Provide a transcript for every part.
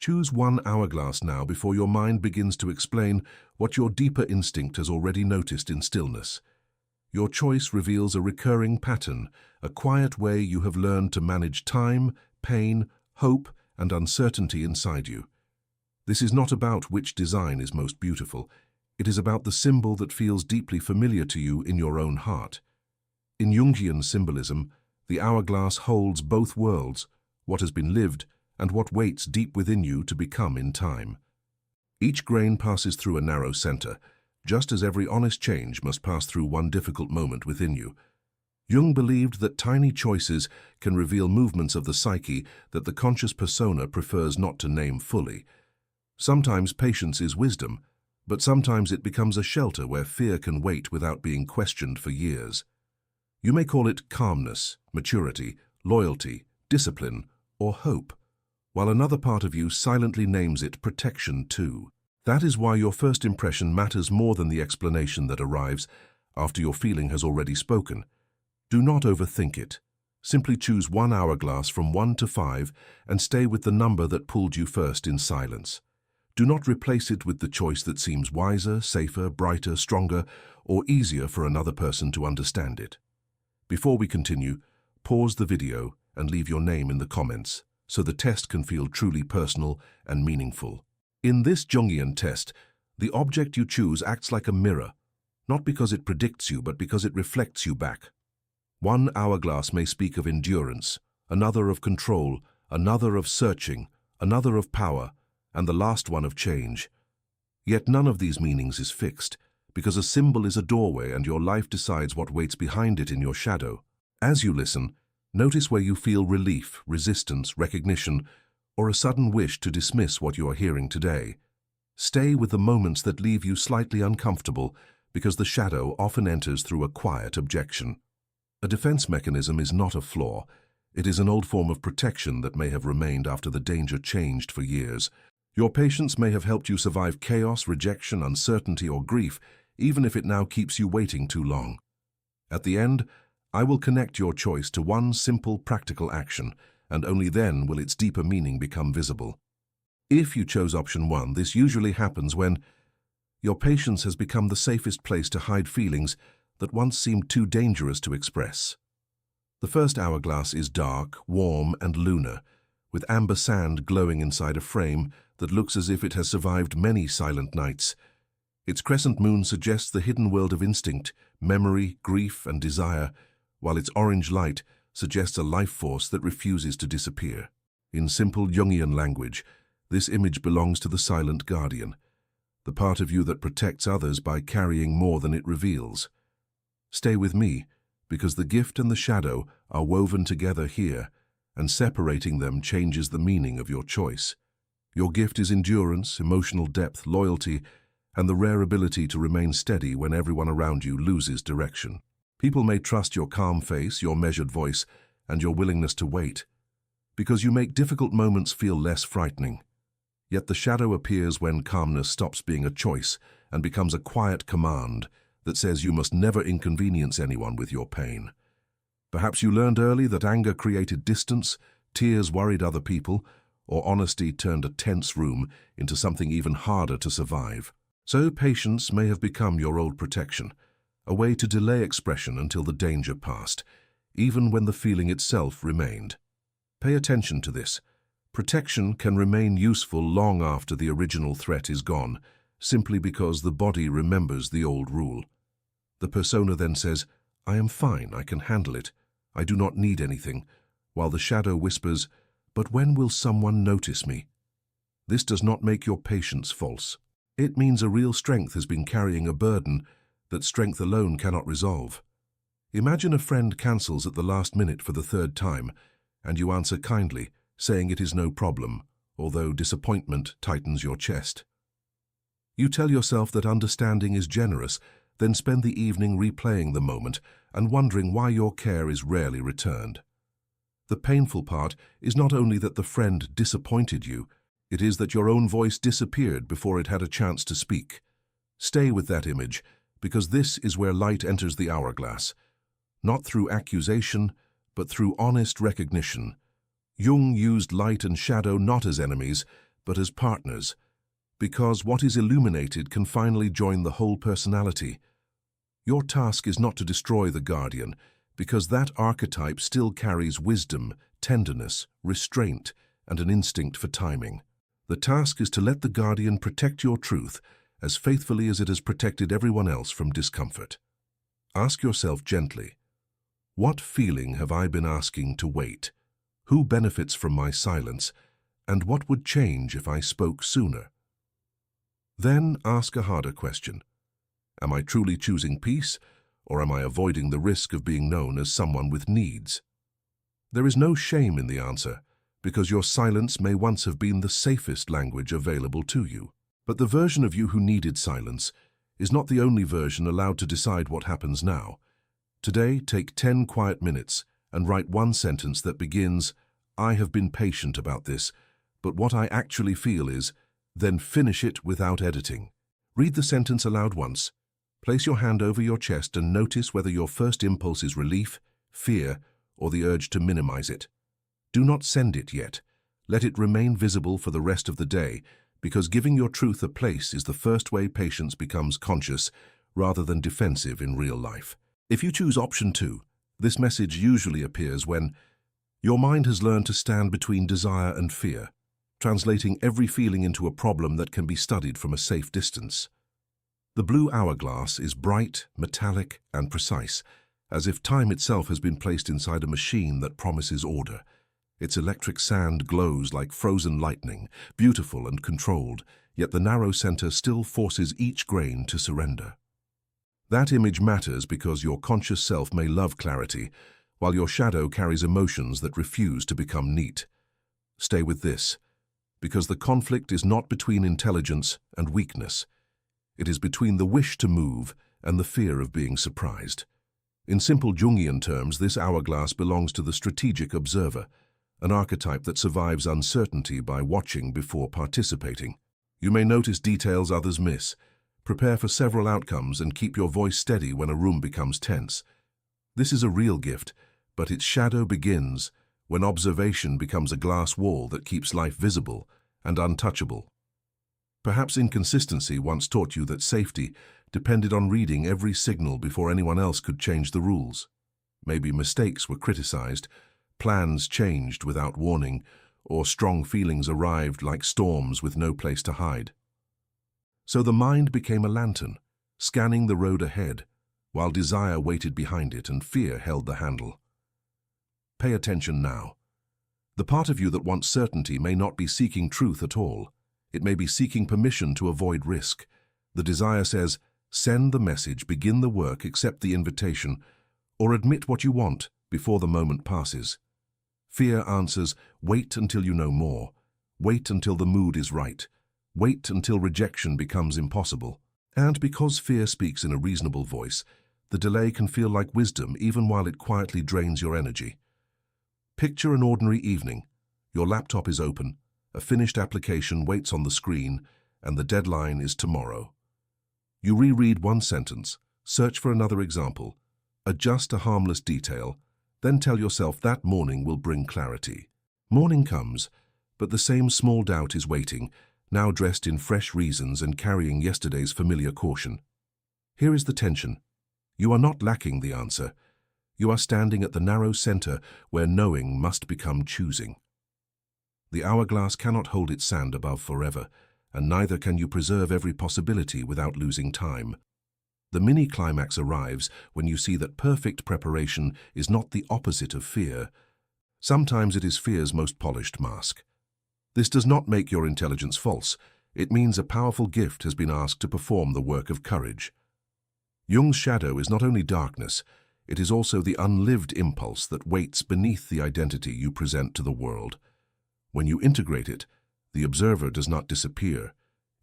Choose one hourglass now before your mind begins to explain what your deeper instinct has already noticed in stillness. Your choice reveals a recurring pattern, a quiet way you have learned to manage time, pain, hope, and uncertainty inside you. This is not about which design is most beautiful. It is about the symbol that feels deeply familiar to you in your own heart. In Jungian symbolism, the hourglass holds both worlds, what has been lived and what waits deep within you to become in time. Each grain passes through a narrow center, just as every honest change must pass through one difficult moment within you. Jung believed that tiny choices can reveal movements of the psyche that the conscious persona prefers not to name fully. Sometimes patience is wisdom, but sometimes it becomes a shelter where fear can wait without being questioned for years. You may call it calmness, maturity, loyalty, discipline, or hope, while another part of you silently names it protection too. That is why your first impression matters more than the explanation that arrives after your feeling has already spoken. Do not overthink it. Simply choose one hourglass from 1 to 5 and stay with the number that pulled you first in silence. Do not replace it with the choice that seems wiser, safer, brighter, stronger, or easier for another person to understand it. Before we continue, pause the video and leave your name in the comments so the test can feel truly personal and meaningful. In this Jungian test, the object you choose acts like a mirror, not because it predicts you, but because it reflects you back. One hourglass may speak of endurance, another of control, another of searching, another of power, and the last one of change. Yet none of these meanings is fixed, because a symbol is a doorway and your life decides what waits behind it in your shadow. As you listen, notice where you feel relief, resistance, recognition, or a sudden wish to dismiss what you are hearing today. Stay with the moments that leave you slightly uncomfortable, because the shadow often enters through a quiet objection. A defense mechanism is not a flaw. It is an old form of protection that may have remained after the danger changed for years. Your patience may have helped you survive chaos, rejection, uncertainty, or grief, even if it now keeps you waiting too long. At the end, I will connect your choice to one simple, practical action, and only then will its deeper meaning become visible. If you chose option 1, this usually happens when your patience has become the safest place to hide feelings that once seemed too dangerous to express. The first hourglass is dark, warm, and lunar, with amber sand glowing inside a frame that looks as if it has survived many silent nights. Its crescent moon suggests the hidden world of instinct, memory, grief, and desire, while its orange light suggests a life force that refuses to disappear. In simple Jungian language, this image belongs to the silent guardian, the part of you that protects others by carrying more than it reveals. Stay with me, because the gift and the shadow are woven together here, and separating them changes the meaning of your choice. Your gift is endurance, emotional depth, loyalty, and the rare ability to remain steady when everyone around you loses direction. People may trust your calm face, your measured voice, and your willingness to wait, because you make difficult moments feel less frightening. Yet the shadow appears when calmness stops being a choice and becomes a quiet command that says you must never inconvenience anyone with your pain. Perhaps you learned early that anger created distance, tears worried other people, or honesty turned a tense room into something even harder to survive. So patience may have become your old protection, a way to delay expression until the danger passed, even when the feeling itself remained. Pay attention to this. Protection can remain useful long after the original threat is gone, simply because the body remembers the old rule. The persona then says, "I am fine, I can handle it, I do not need anything," while the shadow whispers, "But when will someone notice me?" This does not make your patience false. It means a real strength has been carrying a burden that strength alone cannot resolve. Imagine a friend cancels at the last minute for the 3rd time, and you answer kindly, saying it is no problem, although disappointment tightens your chest. You tell yourself that understanding is generous, then spend the evening replaying the moment and wondering why your care is rarely returned. The painful part is not only that the friend disappointed you, it is that your own voice disappeared before it had a chance to speak. Stay with that image, because this is where light enters the hourglass, not through accusation, but through honest recognition. Jung used light and shadow not as enemies, but as partners, because what is illuminated can finally join the whole personality. Your task is not to destroy the guardian, because that archetype still carries wisdom, tenderness, restraint, and an instinct for timing. The task is to let the guardian protect your truth as faithfully as it has protected everyone else from discomfort. Ask yourself gently, what feeling have I been asking to wait? Who benefits from my silence? And what would change if I spoke sooner? Then ask a harder question. Am I truly choosing peace, or am I avoiding the risk of being known as someone with needs? There is no shame in the answer, because your silence may once have been the safest language available to you. But the version of you who needed silence is not the only version allowed to decide what happens now. Today, take 10 quiet minutes and write one sentence that begins, "I have been patient about this, but what I actually feel is," then finish it without editing. Read the sentence aloud once. Place your hand over your chest and notice whether your first impulse is relief, fear, or the urge to minimize it. Do not send it yet. Let it remain visible for the rest of the day, because giving your truth a place is the first way patience becomes conscious rather than defensive in real life. If you choose option 2, this message usually appears when your mind has learned to stand between desire and fear, translating every feeling into a problem that can be studied from a safe distance. The blue hourglass is bright, metallic, and precise, as if time itself has been placed inside a machine that promises order. Its electric sand glows like frozen lightning, beautiful and controlled, yet the narrow center still forces each grain to surrender. That image matters because your conscious self may love clarity, while your shadow carries emotions that refuse to become neat. Stay with this, because the conflict is not between intelligence and weakness. It is between the wish to move and the fear of being surprised. In simple Jungian terms, this hourglass belongs to the strategic observer, an archetype that survives uncertainty by watching before participating. You may notice details others miss. Prepare for several outcomes and keep your voice steady when a room becomes tense. This is a real gift, but its shadow begins when observation becomes a glass wall that keeps life visible and untouchable. Perhaps inconsistency once taught you that safety depended on reading every signal before anyone else could change the rules. Maybe mistakes were criticized, plans changed without warning, or strong feelings arrived like storms with no place to hide. So the mind became a lantern, scanning the road ahead, while desire waited behind it and fear held the handle. Pay attention now. The part of you that wants certainty may not be seeking truth at all. It may be seeking permission to avoid risk. The desire says, send the message, begin the work, accept the invitation, or admit what you want before the moment passes. Fear answers, wait until you know more. Wait until the mood is right. Wait until rejection becomes impossible. And because fear speaks in a reasonable voice, the delay can feel like wisdom even while it quietly drains your energy. Picture an ordinary evening. Your laptop is open, a finished application waits on the screen, and the deadline is tomorrow. You reread one sentence, search for another example, adjust a harmless detail, then tell yourself that morning will bring clarity. Morning comes, but the same small doubt is waiting, now dressed in fresh reasons and carrying yesterday's familiar caution. Here is the tension. You are not lacking the answer. You are standing at the narrow center where knowing must become choosing. The hourglass cannot hold its sand above forever, and neither can you preserve every possibility without losing time. The mini-climax arrives when you see that perfect preparation is not the opposite of fear. Sometimes it is fear's most polished mask. This does not make your intelligence false. It means a powerful gift has been asked to perform the work of courage. Jung's shadow is not only darkness, it is also the unlived impulse that waits beneath the identity you present to the world. When you integrate it, the observer does not disappear.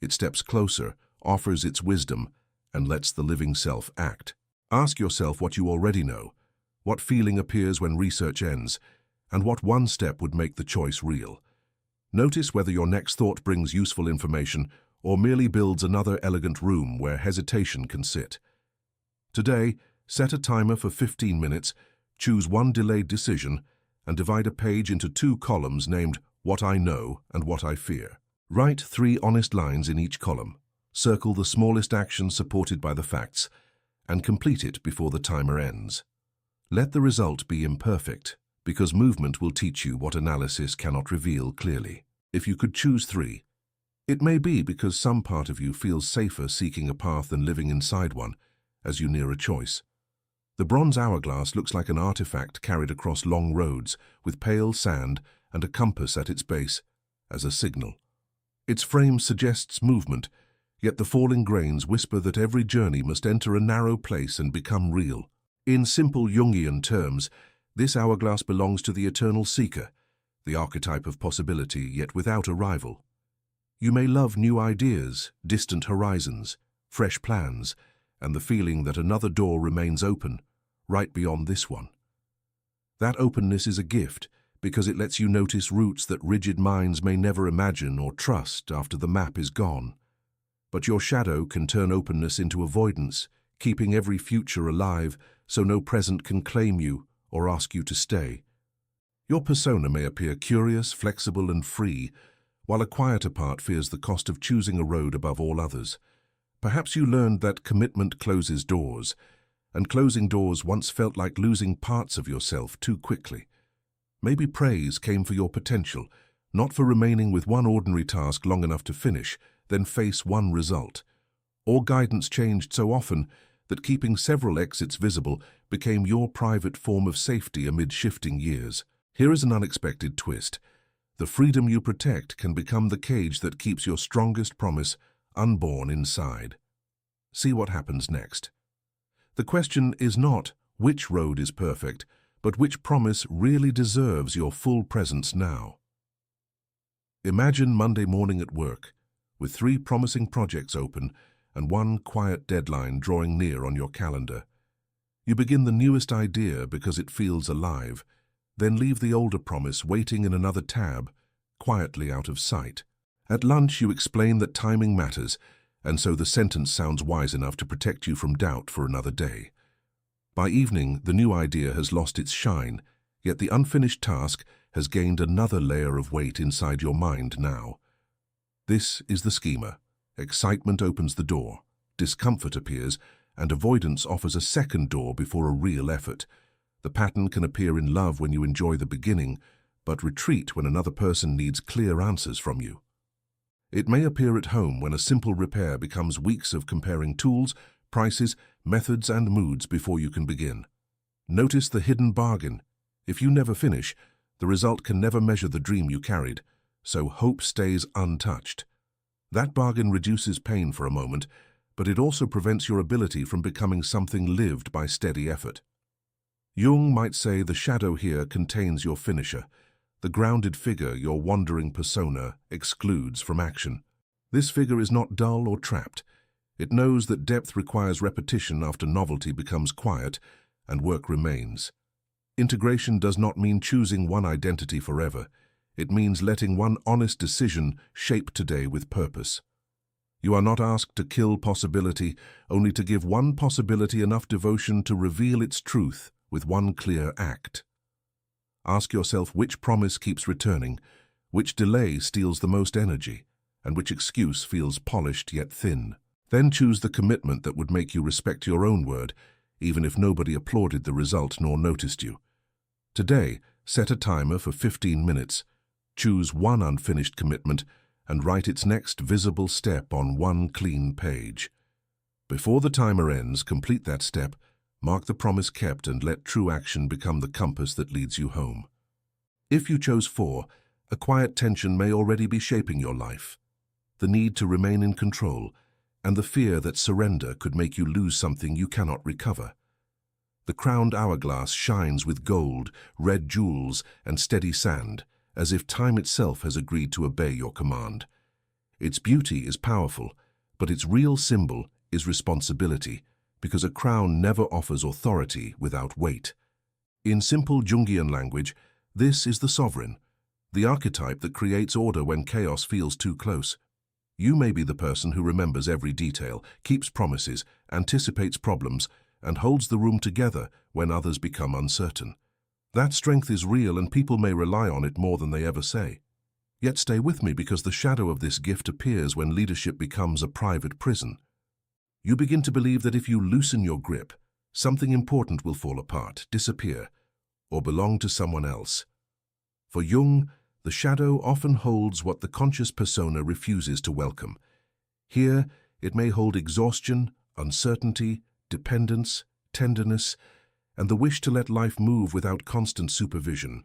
It steps closer, offers its wisdom, and lets the living self act. Ask yourself what you already know, what feeling appears when research ends, and what one step would make the choice real. Notice whether your next thought brings useful information or merely builds another elegant room where hesitation can sit. Today, set a timer for 15 minutes, choose one delayed decision, and divide a page into 2 columns named What I Know and What I Fear. Write 3 honest lines in each column. Circle the smallest action supported by the facts, and complete it before the timer ends. Let the result be imperfect, because movement will teach you what analysis cannot reveal clearly. If you could choose 3, it may be because some part of you feels safer seeking a path than living inside one, as you near a choice. The bronze hourglass looks like an artifact carried across long roads, with pale sand and a compass at its base as a signal. Its frame suggests movement, yet the falling grains whisper that every journey must enter a narrow place and become real. In simple Jungian terms, this hourglass belongs to the eternal seeker, the archetype of possibility yet without a rival. You may love new ideas, distant horizons, fresh plans, and the feeling that another door remains open, right beyond this one. That openness is a gift, because it lets you notice routes that rigid minds may never imagine or trust after the map is gone. But your shadow can turn openness into avoidance, keeping every future alive so no present can claim you or ask you to stay. Your persona may appear curious, flexible, and free, while a quieter part fears the cost of choosing a road above all others. Perhaps you learned that commitment closes doors, and closing doors once felt like losing parts of yourself too quickly. Maybe praise came for your potential, not for remaining with one ordinary task long enough to finish, then face one result. Or guidance changed so often that keeping several exits visible became your private form of safety amid shifting years. Here is an unexpected twist. The freedom you protect can become the cage that keeps your strongest promise unborn inside. See what happens next. The question is not which road is perfect, but which promise really deserves your full presence now. Imagine Monday morning at work, with 3 promising projects open and 1 quiet deadline drawing near on your calendar. You begin the newest idea because it feels alive, then leave the older promise waiting in another tab, quietly out of sight. At lunch, you explain that timing matters, and so the sentence sounds wise enough to protect you from doubt for another day. By evening, the new idea has lost its shine, yet the unfinished task has gained another layer of weight inside your mind now. This is the schema. Excitement opens the door, discomfort appears, and avoidance offers a second door before a real effort. The pattern can appear in love when you enjoy the beginning, but retreat when another person needs clear answers from you. It may appear at home when a simple repair becomes weeks of comparing tools, prices, methods, and moods before you can begin. Notice the hidden bargain. If you never finish, the result can never measure the dream you carried, so hope stays untouched. That bargain reduces pain for a moment, but it also prevents your ability from becoming something lived by steady effort. Jung might say the shadow here contains your finisher. The grounded figure, your wandering persona, excludes from action. This figure is not dull or trapped. It knows that depth requires repetition after novelty becomes quiet and work remains. Integration does not mean choosing one identity forever. It means letting one honest decision shape today with purpose. You are not asked to kill possibility, only to give one possibility enough devotion to reveal its truth with one clear act. Ask yourself which promise keeps returning, which delay steals the most energy, and which excuse feels polished yet thin. Then choose the commitment that would make you respect your own word, even if nobody applauded the result nor noticed you. Today, set a timer for 15 minutes. Choose one unfinished commitment and write its next visible step on one clean page. Before the timer ends, complete that step, mark the promise kept, and let true action become the compass that leads you home. If you chose 4, a quiet tension may already be shaping your life. The need to remain in control, and the fear that surrender could make you lose something you cannot recover. The crowned hourglass shines with gold, red jewels, and steady sand, as if time itself has agreed to obey your command. Its beauty is powerful, but its real symbol is responsibility, because a crown never offers authority without weight. In simple Jungian language, this is the sovereign, the archetype that creates order when chaos feels too close. You may be the person who remembers every detail, keeps promises, anticipates problems, and holds the room together when others become uncertain. That strength is real, and people may rely on it more than they ever say. Yet stay with me, because the shadow of this gift appears when leadership becomes a private prison. You begin to believe that if you loosen your grip, something important will fall apart, disappear, or belong to someone else. For Jung, the shadow often holds what the conscious persona refuses to welcome. Here, it may hold exhaustion, uncertainty, dependence, tenderness, and the wish to let life move without constant supervision.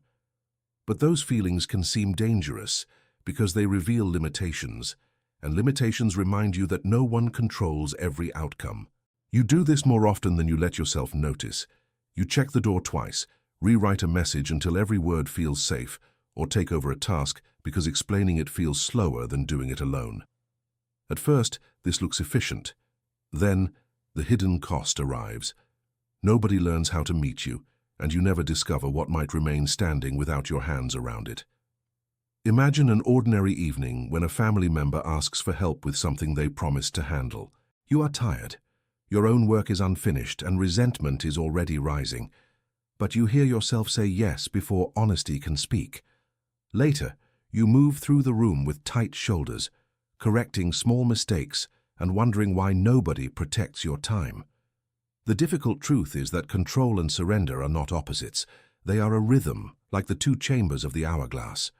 But those feelings can seem dangerous because they reveal limitations, and limitations remind you that no one controls every outcome. You do this more often than you let yourself notice. You check the door twice, rewrite a message until every word feels safe, or take over a task because explaining it feels slower than doing it alone. At first, this looks efficient. Then, the hidden cost arrives. Nobody learns how to meet you, and you never discover what might remain standing without your hands around it. Imagine an ordinary evening when a family member asks for help with something they promised to handle. You are tired. Your own work is unfinished and resentment is already rising. But you hear yourself say yes before honesty can speak. Later, you move through the room with tight shoulders, correcting small mistakes and wondering why nobody protects your time. The difficult truth is that control and surrender are not opposites. They are a rhythm, like the two chambers of the hourglass.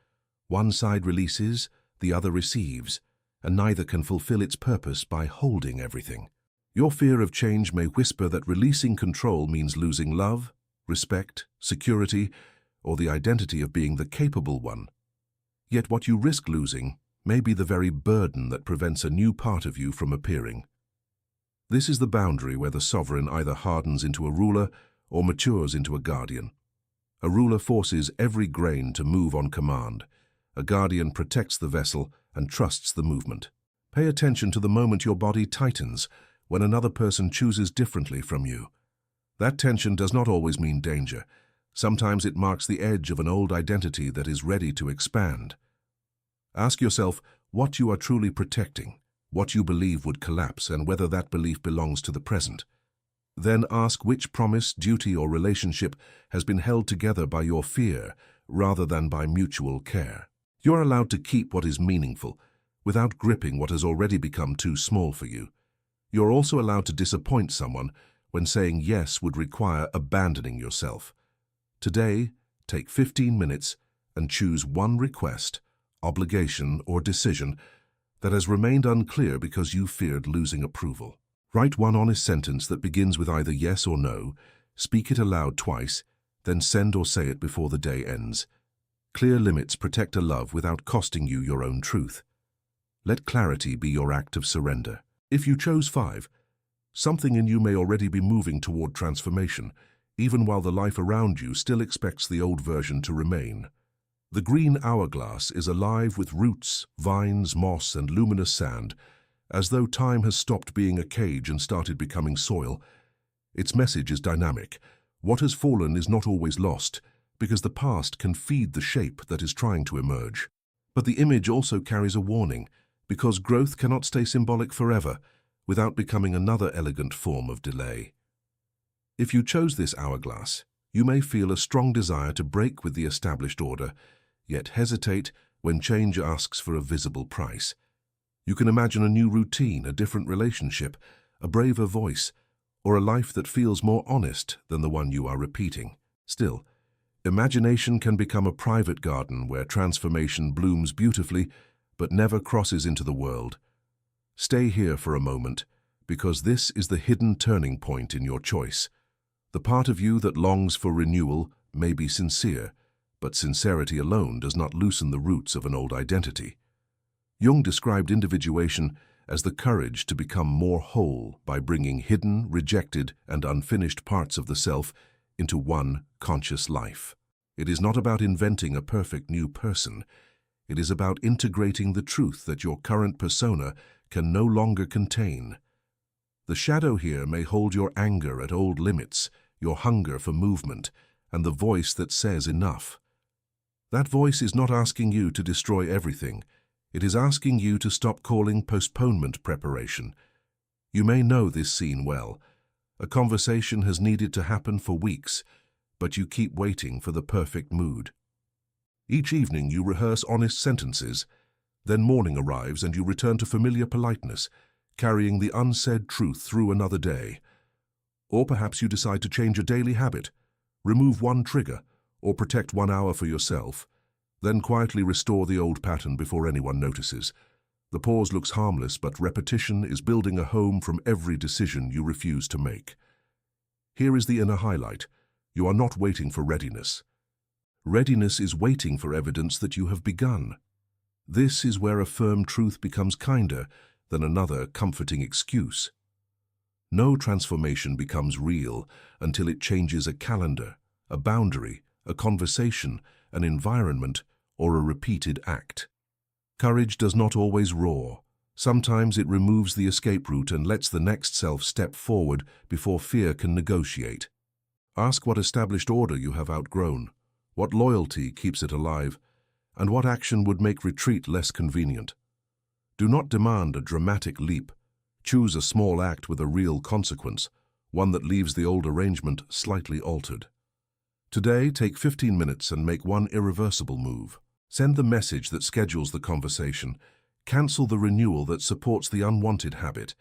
One side releases, the other receives, and neither can fulfill its purpose by holding everything. Your fear of change may whisper that releasing control means losing love, respect, security, or the identity of being the capable one. Yet what you risk losing may be the very burden that prevents a new part of you from appearing. This is the boundary where the sovereign either hardens into a ruler or matures into a guardian. A ruler forces every grain to move on command. A guardian protects the vessel and trusts the movement. Pay attention to the moment your body tightens when another person chooses differently from you. That tension does not always mean danger. Sometimes it marks the edge of an old identity that is ready to expand. Ask yourself what you are truly protecting, what you believe would collapse, and whether that belief belongs to the present. Then ask which promise, duty, or relationship has been held together by your fear rather than by mutual care. You're allowed to keep what is meaningful without gripping what has already become too small for you. You're also allowed to disappoint someone when saying yes would require abandoning yourself. Today, take 15 minutes and choose one request, obligation, or decision that has remained unclear because you feared losing approval. Write one honest sentence that begins with either yes or no, speak it aloud twice, then send or say it before the day ends. Clear limits protect a love without costing you your own truth. Let clarity be your act of surrender. If you chose 5, something in you may already be moving toward transformation, even while the life around you still expects the old version to remain. The green hourglass is alive with roots, vines, moss, and luminous sand, as though time has stopped being a cage and started becoming soil. Its message is dynamic. What has fallen is not always lost, because the past can feed the shape that is trying to emerge. But the image also carries a warning, because growth cannot stay symbolic forever without becoming another elegant form of delay. If you chose this hourglass, you may feel a strong desire to break with the established order, yet hesitate when change asks for a visible price. You can imagine a new routine, a different relationship, a braver voice, or a life that feels more honest than the one you are repeating. Still, imagination can become a private garden where transformation blooms beautifully but never crosses into the world. Stay here for a moment, because this is the hidden turning point in your choice. The part of you that longs for renewal may be sincere, but sincerity alone does not loosen the roots of an old identity. Jung described individuation as the courage to become more whole by bringing hidden, rejected, and unfinished parts of the self into one conscious life. It is not about inventing a perfect new person. It is about integrating the truth that your current persona can no longer contain. The shadow here may hold your anger at old limits, your hunger for movement, and the voice that says enough. That voice is not asking you to destroy everything. It is asking you to stop calling postponement preparation. You may know this scene well. A conversation has needed to happen for weeks, but you keep waiting for the perfect mood. Each evening you rehearse honest sentences, then morning arrives and you return to familiar politeness, carrying the unsaid truth through another day. Or perhaps you decide to change a daily habit, remove one trigger, or protect 1 hour for yourself, then quietly restore the old pattern before anyone notices. The pause looks harmless, but repetition is building a home from every decision you refuse to make. Here is the inner highlight. You are not waiting for readiness. Readiness is waiting for evidence that you have begun. This is where a firm truth becomes kinder than another comforting excuse. No transformation becomes real until it changes a calendar, a boundary, a conversation, an environment, or a repeated act. Courage does not always roar. Sometimes it removes the escape route and lets the next self step forward before fear can negotiate. Ask what established order you have outgrown, what loyalty keeps it alive, and what action would make retreat less convenient. Do not demand a dramatic leap. Choose a small act with a real consequence, one that leaves the old arrangement slightly altered. Today, take 15 minutes and make one irreversible move. Send the message that schedules the conversation, cancel the renewal that supports the unwanted habit,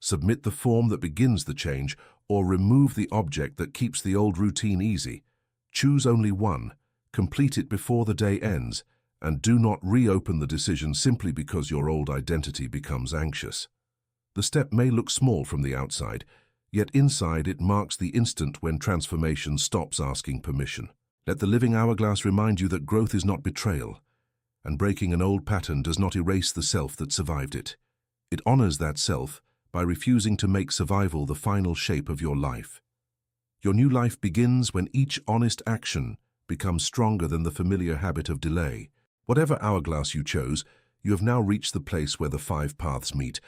submit the form that begins the change, or remove the object that keeps the old routine easy. Choose only one, complete it before the day ends, and do not reopen the decision simply because your old identity becomes anxious. The step may look small from the outside, yet inside it marks the instant when transformation stops asking permission. Let the living hourglass remind you that growth is not betrayal, and breaking an old pattern does not erase the self that survived it. It honors that self by refusing to make survival the final shape of your life. Your new life begins when each honest action becomes stronger than the familiar habit of delay. Whatever hourglass you chose, you have now reached the place where the 5 paths meet,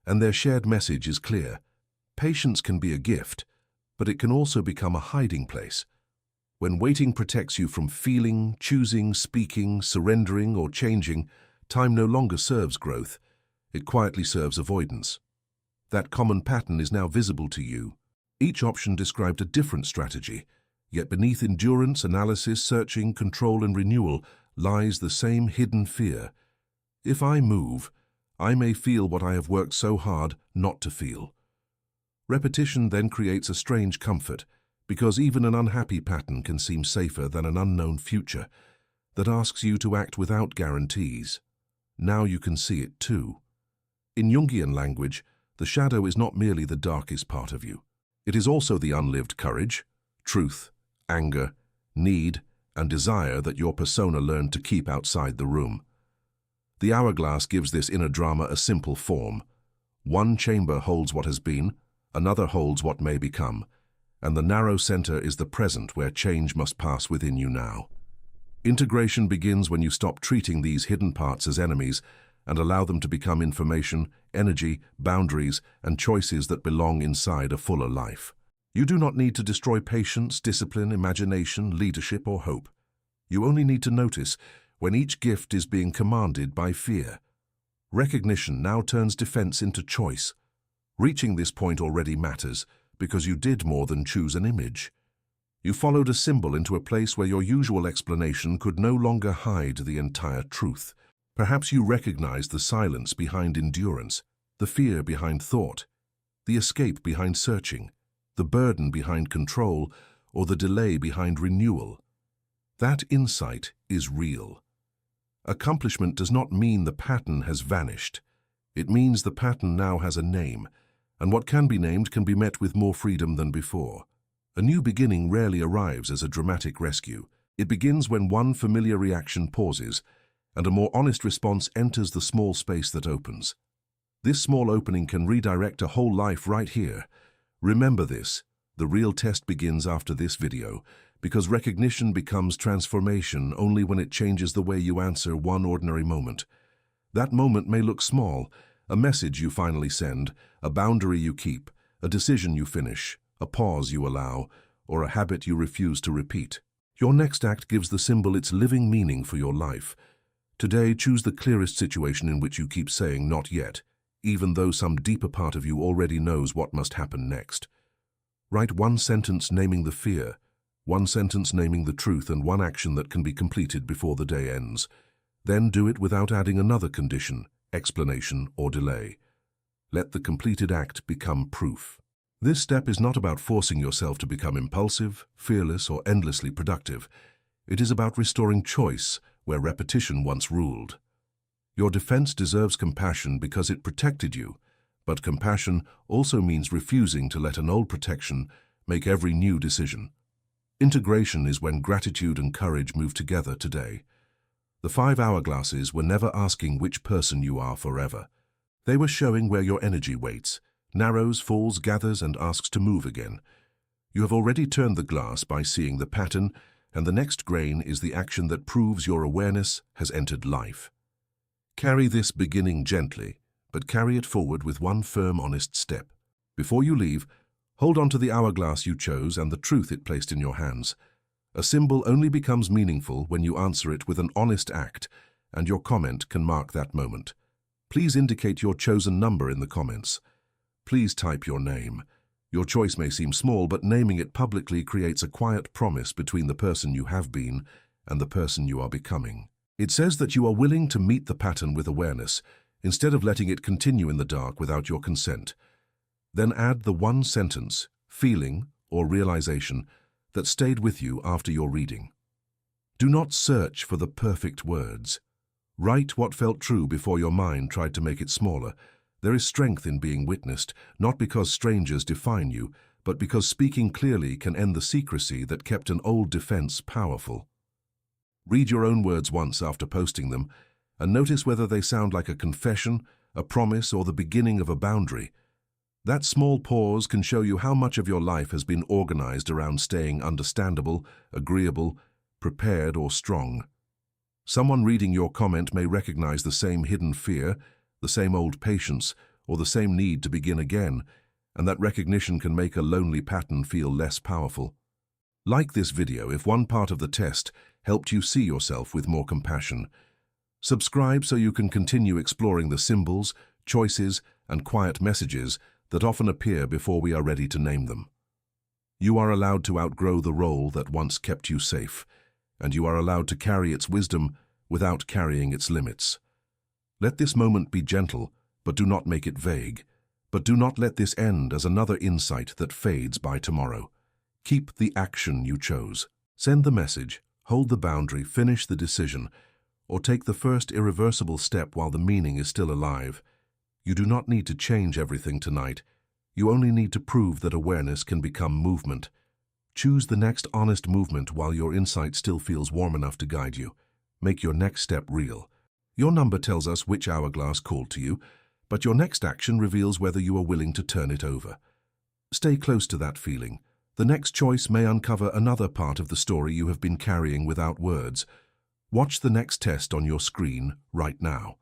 and their shared message is clear. Patience can be a gift, but it can also become a hiding place. When waiting protects you from feeling, choosing, speaking, surrendering, or changing, time no longer serves growth. It quietly serves avoidance. That common pattern is now visible to you. Each option described a different strategy, yet beneath endurance, analysis, searching, control, and renewal lies the same hidden fear. If I move, I may feel what I have worked so hard not to feel. Repetition then creates a strange comfort, because even an unhappy pattern can seem safer than an unknown future that asks you to act without guarantees. Now you can see it too. In Jungian language, the shadow is not merely the darkest part of you. It is also the unlived courage, truth, anger, need, and desire that your persona learned to keep outside the room. The hourglass gives this inner drama a simple form. One chamber holds what has been, another holds what may become, and the narrow center is the present where change must pass within you now. Integration begins when you stop treating these hidden parts as enemies and allow them to become information, energy, boundaries, and choices that belong inside a fuller life. You do not need to destroy patience, discipline, imagination, leadership, or hope. You only need to notice when each gift is being commanded by fear. Recognition now turns defense into choice. Reaching this point already matters because you did more than choose an image. You followed a symbol into a place where your usual explanation could no longer hide the entire truth. Perhaps you recognized the silence behind endurance, the fear behind thought, the escape behind searching, the burden behind control, or the delay behind renewal. That insight is real. Accomplishment does not mean the pattern has vanished. It means the pattern now has a name, and what can be named can be met with more freedom than before. A new beginning rarely arrives as a dramatic rescue. It begins when one familiar reaction pauses, and a more honest response enters the small space that opens. This small opening can redirect a whole life right here. Remember this, the real test begins after this video, because recognition becomes transformation only when it changes the way you answer one ordinary moment. That moment may look small, a message you finally send, a boundary you keep, a decision you finish, a pause you allow, or a habit you refuse to repeat. Your next act gives the symbol its living meaning for your life. Today, choose the clearest situation in which you keep saying not yet, even though some deeper part of you already knows what must happen next. Write one sentence naming the fear, One sentence naming the truth and one action that can be completed before the day ends. Then do it without adding another condition, explanation, or delay. Let the completed act become proof. This step is not about forcing yourself to become impulsive, fearless, or endlessly productive. It is about restoring choice where repetition once ruled. Your defense deserves compassion because it protected you, but compassion also means refusing to let an old protection make every new decision. Integration is when gratitude and courage move together today. The 5 hourglasses were never asking which person you are forever. They were showing where your energy waits, narrows, falls, gathers, and asks to move again. You have already turned the glass by seeing the pattern, and the next grain is the action that proves your awareness has entered life. Carry this beginning gently, but carry it forward with one firm, honest step. Before you leave, hold on to the hourglass you chose and the truth it placed in your hands. A symbol only becomes meaningful when you answer it with an honest act, and your comment can mark that moment. Please indicate your chosen number in the comments. Please type your name. Your choice may seem small, but naming it publicly creates a quiet promise between the person you have been and the person you are becoming. It says that you are willing to meet the pattern with awareness, instead of letting it continue in the dark without your consent. Then add the one sentence, feeling, or realization that stayed with you after your reading. Do not search for the perfect words. Write what felt true before your mind tried to make it smaller. There is strength in being witnessed, not because strangers define you, but because speaking clearly can end the secrecy that kept an old defense powerful. Read your own words once after posting them, and notice whether they sound like a confession, a promise, or the beginning of a boundary. That small pause can show you how much of your life has been organized around staying understandable, agreeable, prepared, or strong. Someone reading your comment may recognize the same hidden fear, the same old patience, or the same need to begin again, and that recognition can make a lonely pattern feel less powerful. Like this video if one part of the test helped you see yourself with more compassion. Subscribe so you can continue exploring the symbols, choices, and quiet messages that often appear before we are ready to name them. You are allowed to outgrow the role that once kept you safe, and you are allowed to carry its wisdom without carrying its limits. Let this moment be gentle, but do not make it vague. But do not let this end as another insight that fades by tomorrow. Keep the action you chose. Send the message, hold the boundary, finish the decision, or take the first irreversible step while the meaning is still alive. You do not need to change everything tonight. You only need to prove that awareness can become movement. Choose the next honest movement while your insight still feels warm enough to guide you. Make your next step real. Your number tells us which hourglass called to you, but your next action reveals whether you are willing to turn it over. Stay close to that feeling. The next choice may uncover another part of the story you have been carrying without words. Watch the next test on your screen right now.